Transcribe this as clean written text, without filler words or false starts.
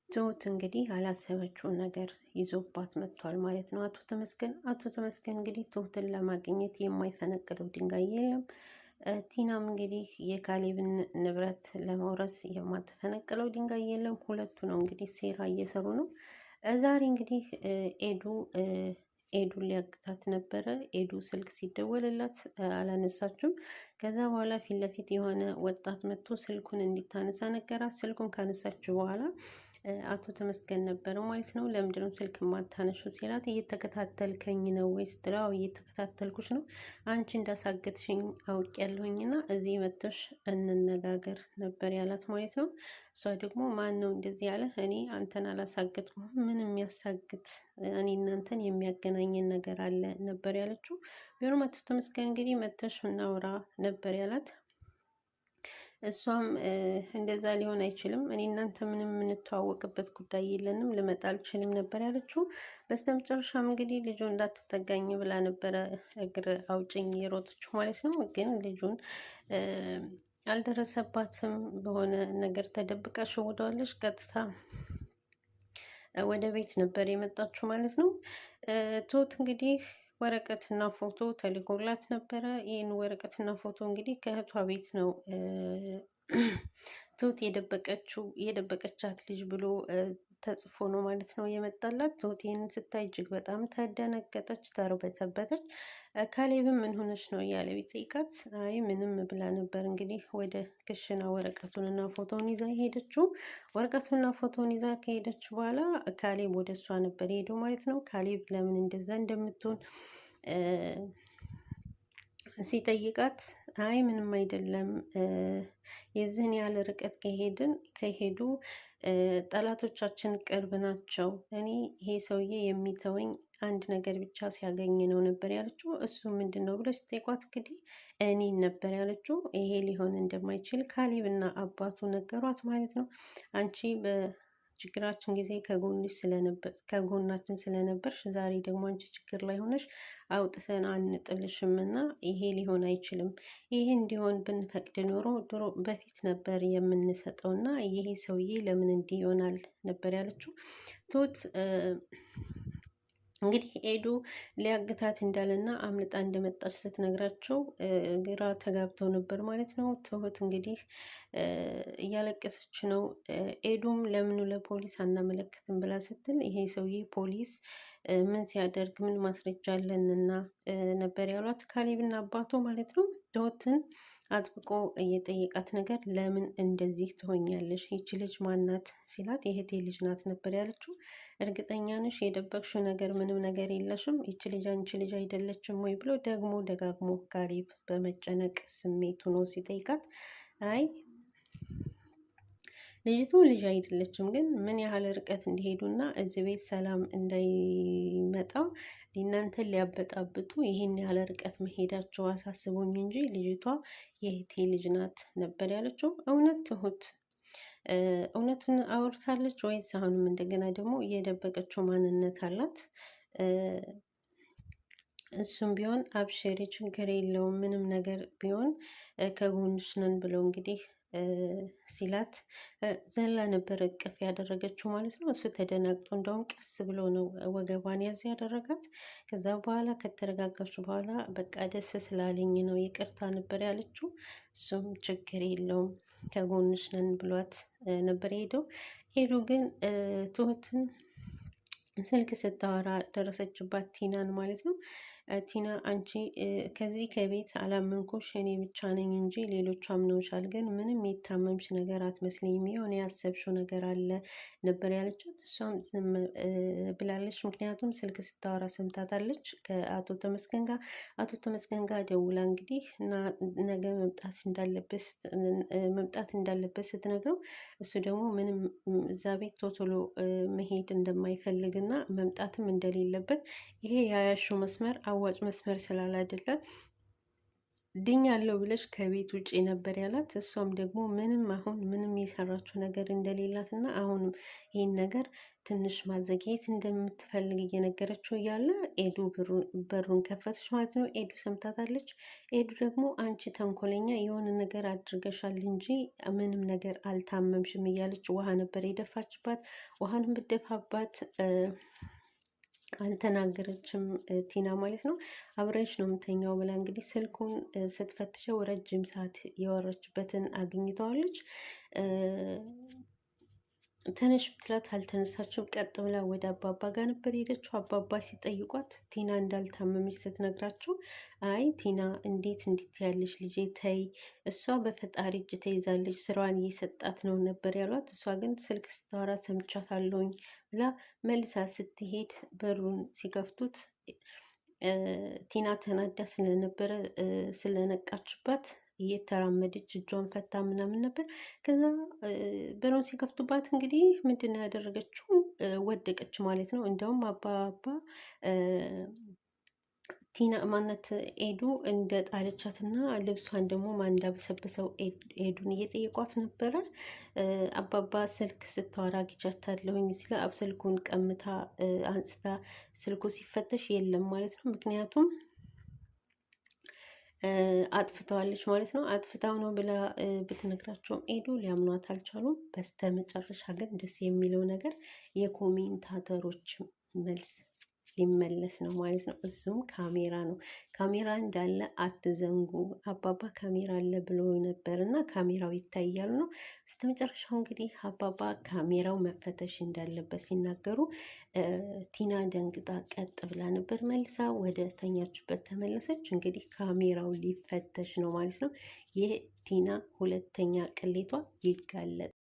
ትሁት እንግዲህ ያላሰበችውን ነገር ይዞባት መጥቷል ማለት ነው። አቶ ተመስገን እንግዲህ ትሁትን ለማግኘት የማይፈነቅለው ድንጋይ የለም። ቲናም እንግዲህ የካሌብን ንብረት ለመውረስ የማትፈነቅለው ድንጋይ የለም። ሁለቱ ነው እንግዲህ ሴራ እየሰሩ ነው። ዛሬ እንግዲህ ኤዱ ሊያግታት ነበረ። ኤዱ ስልክ ሲደወልላት አላነሳችም። ከዛ በኋላ ፊት ለፊት የሆነ ወጣት መጥቶ ስልኩን እንዲታነሳ ነገራት። ስልኩን ካነሳችው በኋላ አቶ ተመስገን ነበረ ማለት ነው። ለምንድነው ስልክ ማታነሹ ሲላት እየተከታተልከኝ ነው ወይ ስትለው እየተከታተልኩሽ ነው፣ አንቺ እንዳሳገትሽኝ አውቅ ያለሁኝና እዚህ መጥተሽ እንነጋገር ነበር ያላት ማለት ነው። እሷ ደግሞ ማን ነው እንደዚህ ያለ? እኔ አንተን አላሳገጥኩም። ምን የሚያሳግት እኔ እናንተን የሚያገናኘን ነገር አለ ነበር ያለችው። ቢሆንም አቶ ተመስገን እንግዲህ መጥተሽ እናውራ ነበር ያላት። እሷም እንደዛ ሊሆን አይችልም፣ እኔ እናንተ ምንም የምንተዋወቅበት ጉዳይ የለንም፣ ልመጣ አልችልም ነበር ያለችው። በስተመጨረሻም እንግዲህ ልጁ እንዳትጠጋኝ ብላ ነበረ እግር አውጭኝ የሮጠችው ማለት ነው። ግን ልጁን አልደረሰባትም። በሆነ ነገር ተደብቃ ሸውደዋለች። ቀጥታ ወደ ቤት ነበር የመጣችው ማለት ነው። ትሁት እንግዲህ ወረቀትና ፎቶ ተልኮላት ነበረ። ይህን ወረቀትና ፎቶ እንግዲህ ከእህቷ ቤት ነው ትሁት የደበቀቻት ልጅ ብሎ ተጽፎ ነው ማለት ነው የመጣላት። ትሁት ይህንን ስታይ እጅግ በጣም ተደነገጠች፣ ተርበተበተች። ካሌብም ምን ሆነች ነው እያለ ቢጠይቃት አይ ምንም ብላ ነበር እንግዲህ ወደ ክሽና ወረቀቱንና ፎቶውን ይዛ ሄደችው። ወረቀቱንና ፎቶውን ይዛ ከሄደች በኋላ ካሌብ ወደ እሷ ነበር ሄደው ማለት ነው። ካሌብ ለምን እንደዛ እንደምትሆን ሲጠይቃት አይ ምንም አይደለም፣ የዚህን ያህል ርቀት ከሄዱ ጠላቶቻችን ቅርብ ናቸው። እኔ ይሄ ሰውዬ የሚተወኝ አንድ ነገር ብቻ ሲያገኝ ነው ነበር ያለችው። እሱ ምንድን ነው ብሎ ሲጠይቋት እንግዲህ እኔን ነበር ያለችው። ይሄ ሊሆን እንደማይችል ካሌብና አባቱ ነገሯት ማለት ነው። አንቺ ችግራችን ጊዜ ከጎናችን ስለነበርሽ ዛሬ ደግሞ አንቺ ችግር ላይ ሆነሽ አውጥተን አንጥልሽም እና ይሄ ሊሆን አይችልም። ይሄ እንዲሆን ብንፈቅድ ኖሮ ድሮ በፊት ነበር የምንሰጠው እና ይሄ ሰውዬ ለምን እንዲህ ይሆናል ነበር ያለችው ትሁት። እንግዲህ ኤዱ ሊያግታት እንዳለና አምልጣ እንደመጣች ስትነግራቸው ግራ ተጋብተው ነበር ማለት ነው። ትሁት እንግዲህ እያለቀሰች ነው። ኤዱም ለምኑ ለፖሊስ አናመለክትም ብላ ስትል ይሄ ሰውዬ ፖሊስ ምን ሲያደርግ ምን ማስረጃ አለንና ነበር ያሏት ካሌብና አባቱ ማለት ነው። ትሁትን አጥብቆ እየጠየቃት ነገር ለምን እንደዚህ ትሆኛለሽ? ይቺ ልጅ ማናት ሲላት የእህቴ ልጅ ናት ነበር ያለችው። እርግጠኛ ነሽ? የደበቅሽው ነገር ምንም ነገር የለሽም? ይቺ ልጅ አንቺ ልጅ አይደለችም ወይ ብሎ ደግሞ ደጋግሞ ካሌብ በመጨነቅ ስሜት ሆኖ ሲጠይቃት አይ ልጅቱ ልጅ አይደለችም፣ ግን ምን ያህል ርቀት እንዲሄዱና እዚህ ቤት ሰላም እንዳይመጣ እናንተን ሊያበጣብጡ ይህን ያህል ርቀት መሄዳቸው አሳስቦኝ እንጂ ልጅቷ የእህቴ ልጅ ናት ነበር ያለችው። እውነት ትሁት እውነቱን አውርታለች ወይስ አሁንም እንደገና ደግሞ የደበቀችው ማንነት አላት? እሱም ቢሆን አብሽሪ ችግር የለውም ምንም ነገር ቢሆን ከጎንሽ ነን ብለው እንግዲህ ሲላት ዘላ ነበር እቅፍ ያደረገችው ማለት ነው። እሱ ተደናግጦ እንደውም ቀስ ብሎ ነው ወገቧን ያዝ ያደረጋት። ከዛ በኋላ ከተረጋጋች በኋላ በቃ ደስ ስላለኝ ነው ይቅርታ ነበር ያለችው። እሱም ችግር የለውም ከጎንሽ ነን ብሏት ነበር ሄደው። ሄዱ ግን ትሁትን ስልክ ስታወራ ደረሰችባት ቲናን ማለት ነው። ቲና አንቺ ከዚህ ከቤት አላመንኩሽ እኔ ብቻ ነኝ እንጂ ሌሎቹ አምነውሻል፣ ግን ምንም የታመምሽ ነገር አትመስለኝም፣ የሆነ ያሰብሽው ነገር አለ ነበር ያለቻት። እሷም ዝም ብላለች፣ ምክንያቱም ስልክ ስታወራ ሰምታታለች ከአቶ ተመስገን ጋር። አቶ ተመስገን ጋር ደውላ እንግዲህ ነገ መምጣት እንዳለበት ስትነግረው እሱ ደግሞ ምንም እዛ ቤት ቶቶሎ መሄድ እንደማይፈልግና መምጣትም እንደሌለበት ይሄ የያሹ መስመር አዋጭ መስመር ስላላደለ ድኛለሁ ብለሽ ከቤት ውጭ ነበር ያላት። እሷም ደግሞ ምንም አሁን ምንም የሰራችው ነገር እንደሌላት እና አሁንም ይህን ነገር ትንሽ ማዘግየት እንደምትፈልግ እየነገረችው እያለ ኤዱ በሩን ከፈተች ማለት ነው። ኤዱ ሰምታታለች። ኤዱ ደግሞ አንቺ ተንኮለኛ የሆነ ነገር አድርገሻል እንጂ ምንም ነገር አልታመምሽም እያለች ውሃ ነበር የደፋችባት። ውሃንም ብደፋባት አልተናገረችም ቲና ማለት ነው። አብረሽ ነው የምተኛው ብላ እንግዲህ ስልኩን ስትፈትሸው ረጅም ሰዓት የወረችበትን አግኝተዋለች። ተነሽ ብትላት አልተነሳችም። ቀጥ ብላ ወደ አባባ ጋር ነበር ሄደችው። አባባ ሲጠይቋት ቲና እንዳልታመመች ስትነግራቸው አይ ቲና እንዴት ያለች ልጄ ተይ፣ እሷ በፈጣሪ እጅ ተይዛለች፣ ስራዋን እየሰጣት ነው ነበር ያሏት። እሷ ግን ስልክ ስታወራ ሰምቻታለሁኝ ብላ መልሳ ስትሄድ በሩን ሲከፍቱት ቲና ተናዳ ስለነበረ ስለነቃችባት እየተራመደች እጇን ፈታ ምናምን ነበር። ከዛ በሩን ሲከፍቱባት እንግዲህ ምንድን ነው ያደረገችው? ወደቀች ማለት ነው። እንደውም አባባ ቲና ማነት ኤዱ እንደ ጣለቻት እና ልብሷን ደግሞ ማን እንዳበሰበሰው ኤዱን እየጠየቋት ነበረ። አባባ ስልክ ስታወራ አግኝቻታለሁኝ ሲለ ስልኩን ቀምታ አንስታ ስልኩ ሲፈተሽ የለም ማለት ነው። ምክንያቱም አጥፍተዋለች ማለት ነው። አጥፍታው ነው ብላ ብትነግራቸውም ኤዱ ሊያምኗት አልቻሉም። በስተ መጨረሻ ግን ደስ የሚለው ነገር የኮሜንታተሮች መልስ ሊመለስ ነው ማለት ነው። እሱም ካሜራ ነው። ካሜራ እንዳለ አትዘንጉ፣ አባባ ካሜራ አለ ብሎ ነበር እና ካሜራው ይታያሉ ነው። በስተመጨረሻው እንግዲህ አባባ ካሜራው መፈተሽ እንዳለበት ሲናገሩ ቲና ደንግጣ ቀጥ ብላ ነበር። መልሳ ወደ ተኛችበት ተመለሰች። እንግዲህ ካሜራው ሊፈተሽ ነው ማለት ነው። ይህ ቲና ሁለተኛ ቅሌቷ ይጋለጥ